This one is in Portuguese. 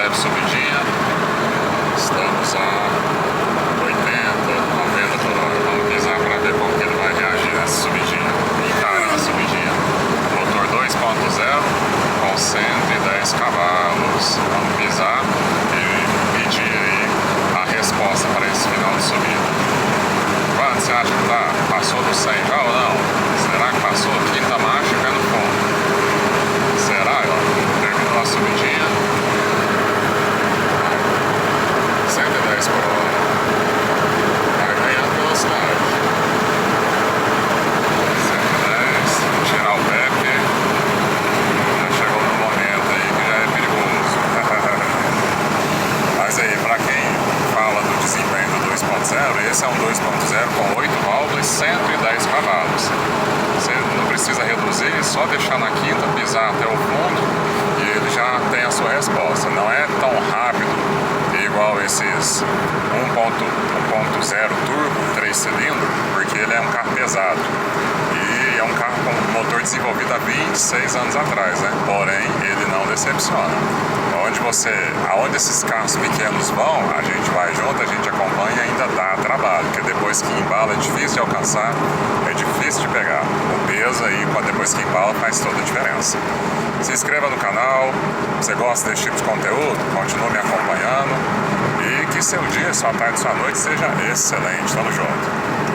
leve subidinha. Estamos a 80, 90 por hora. Vamos pisar para ver como que ele vai reagir nessa subidinha. Encara na subidinha. Motor 2.0 com 110 cavalos. Vamos pisar e medir aí a resposta para esse final de subida. Quanto você acha que tá? Passou do 100 já ou não? Será que passou? Quinta marcha e pé no fundo. Será? Ó, terminou a subidinha. 110 por hora. Vai ganhando velocidade. 110. Tirar o pé, porque já chegou no momento aí que já é perigoso. Mas aí, pra quem fala do desempenho do 2.0, esse é um 2.0 com 8 válvulas e 110 cavalos. Você não precisa reduzir, é só deixar na quinta, pisar até o fundo e ele já tem a sua resposta. Não é tão rápido igual esses 1.0 turbo, 3 cilindros, porque ele é um carro pesado. E é um carro com motor desenvolvido há 26 anos atrás, né? Porém, ele não decepciona. Aonde esses carros pequenos vão, a gente vai junto, a gente acompanha e ainda dá trabalho, porque depois que embala é difícil de alcançar, é difícil de pegar. O peso aí, depois que embala, faz toda a diferença. Se inscreva no canal, você gosta desse tipo de conteúdo, continue me acompanhando e que seu dia, sua tarde, sua noite seja excelente. Tamo junto.